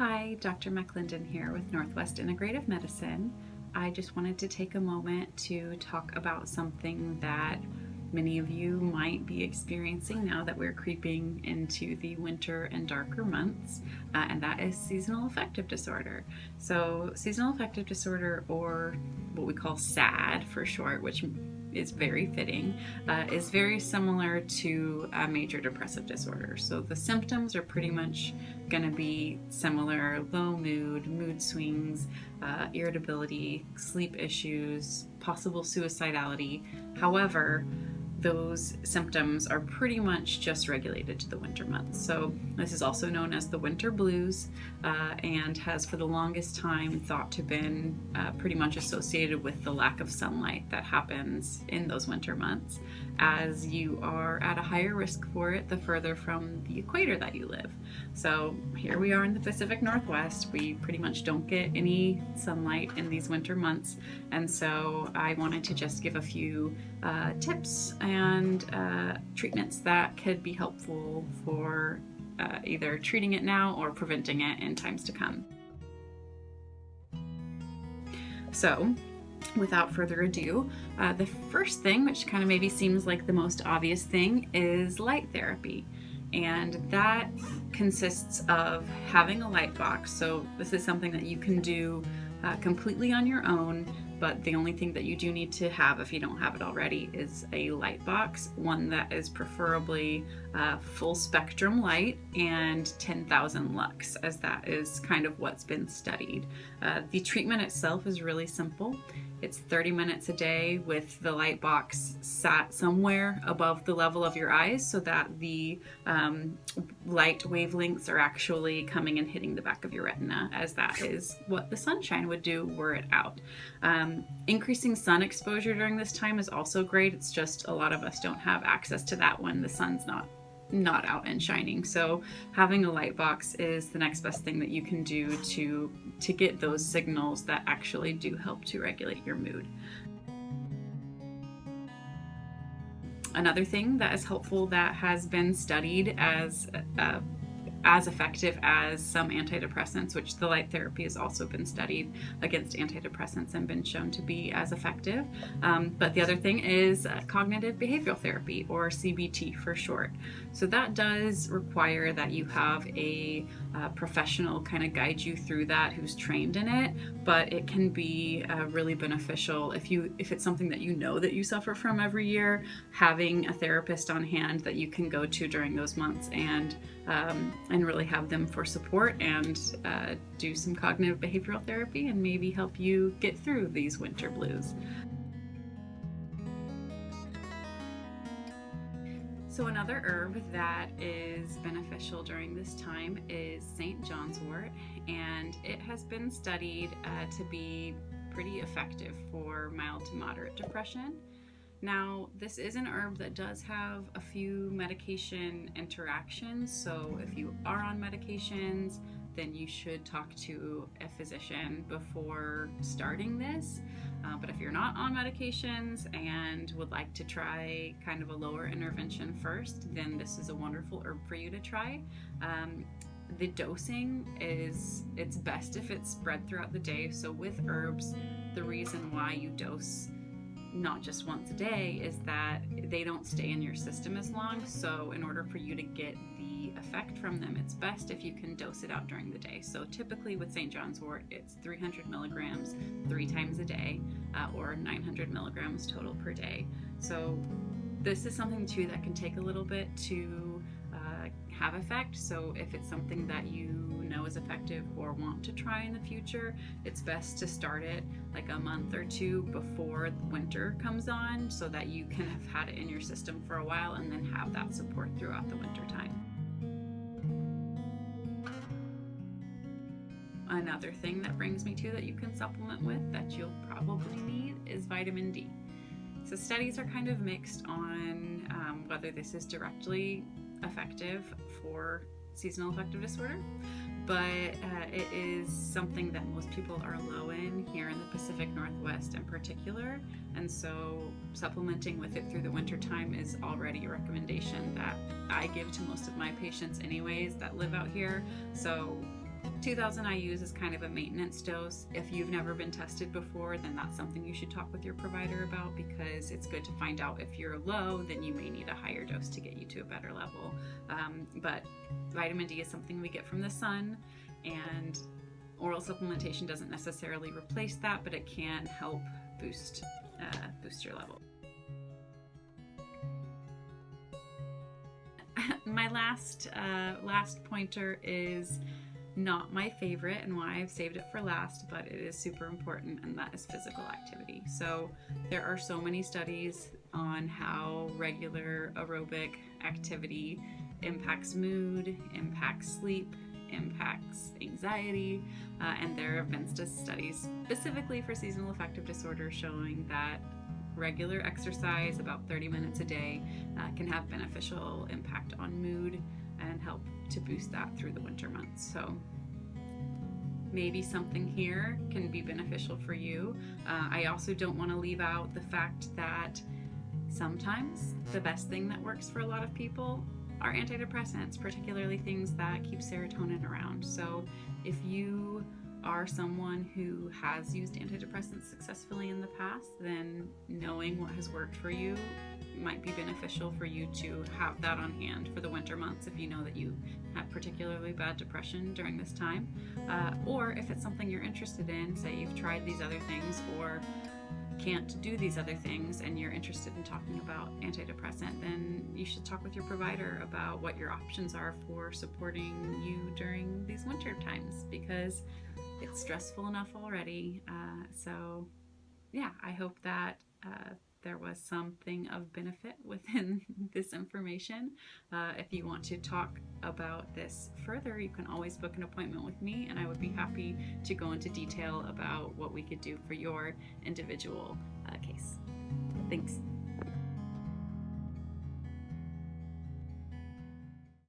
Hi, Dr. McLendon here with Northwest Integrative Medicine. I just wanted to take a moment to talk about something that many of you might be experiencing now that we're creeping into the winter and darker months, and that is seasonal affective disorder. So seasonal affective disorder, or what we call SAD for short, which is very fitting, is very similar to a major depressive disorder. So the symptoms are pretty much going to be similar: low mood, mood swings, irritability, sleep issues, possible suicidality. However, those symptoms are pretty much just regulated to the winter months. So this is also known as the winter blues, and has for the longest time thought to have been pretty much associated with the lack of sunlight that happens in those winter months, as you are at a higher risk for it the further from the equator that you live. So here we are in the Pacific Northwest. We pretty much don't get any sunlight in these winter months, and so I wanted to just give a few tips and treatments that could be helpful for either treating it now or preventing it in times to come. So, without further ado, the first thing, which kind of maybe seems like the most obvious thing, is light therapy. And that consists of having a light box. So this is something that you can do completely on your own, but the only thing that you do need to have, if you don't have it already, is a light box, one that is preferably full spectrum light and 10,000 lux, as that is kind of what's been studied. The treatment itself is really simple. It's 30 minutes a day with the light box sat somewhere above the level of your eyes so that the light wavelengths are actually coming and hitting the back of your retina, as that is what the sunshine would do were it out. Increasing sun exposure during this time is also great. It's just a lot of us don't have access to that when the sun's not out and shining. So having a light box is the next best thing that you can do to get those signals that actually do help to regulate your mood. Another thing that is helpful that has been studied as effective as some antidepressants, which the light therapy has also been studied against antidepressants and been shown to be as effective. But the other thing is cognitive behavioral therapy, or CBT for short. So that does require that you have a professional kind of guide you through that, who's trained in it, but it can be really beneficial if it's something that you know that you suffer from every year. Having a therapist on hand that you can go to during those months and really have them for support and do some cognitive behavioral therapy and maybe help you get through these winter blues. So another herb that is beneficial during this time is St. John's wort, and it has been studied to be pretty effective for mild to moderate depression. Now, this is an herb that does have a few medication interactions, so if you are on medications, then you should talk to a physician before starting this. But if you're not on medications and would like to try kind of a lower intervention first, then this is a wonderful herb for you to try. The dosing it's best if it's spread throughout the day. So with herbs, the reason why you dose not just once a day is that they don't stay in your system as long. So in order for you to get the effect from them, it's best if you can dose it out during the day. So typically with St. John's wort, it's 300 milligrams 3 times a day, or 900 milligrams total per day. So this is something too that can take a little bit to have effect. So if it's something that you know is effective or want to try in the future, it's best to start it like a month or two before winter comes on, so that you can have had it in your system for a while and then have that support throughout the winter time. Another thing that brings me to that you can supplement with that you'll probably need is vitamin D. So studies are kind of mixed on whether this is directly effective for seasonal affective disorder, but it is something that most people are low in here in the Pacific Northwest in particular, and so supplementing with it through the winter time is already a recommendation that I give to most of my patients anyways that live out here. So 2,000 IUs is kind of a maintenance dose. If you've never been tested before, then that's something you should talk with your provider about, because it's good to find out if you're low, then you may need a higher dose to get you to a better level. But vitamin D is something we get from the sun, and oral supplementation doesn't necessarily replace that, but it can help boost your level. My last pointer is not my favorite, and why I've saved it for last, but it is super important, and that is physical activity. So there are so many studies on how regular aerobic activity impacts mood, impacts sleep, impacts anxiety, and there have been studies specifically for seasonal affective disorder showing that regular exercise, about 30 minutes a day, can have beneficial impact on mood and help to boost that through the winter months. So maybe something here can be beneficial for you. I also don't want to leave out the fact that sometimes the best thing that works for a lot of people are antidepressants, particularly things that keep serotonin around. So if you are someone who has used antidepressants successfully in the past, then knowing what has worked for you might be beneficial for you to have that on hand for the winter months if you know that you have particularly bad depression during this time. Or if it's something you're interested in, say you've tried these other things or can't do these other things and you're interested in talking about antidepressant, then you should talk with your provider about what your options are for supporting you during these winter times, because it's stressful enough already. So yeah, I hope that there was something of benefit within this information. If you want to talk about this further, you can always book an appointment with me, and I would be happy to go into detail about what we could do for your individual case. Thanks.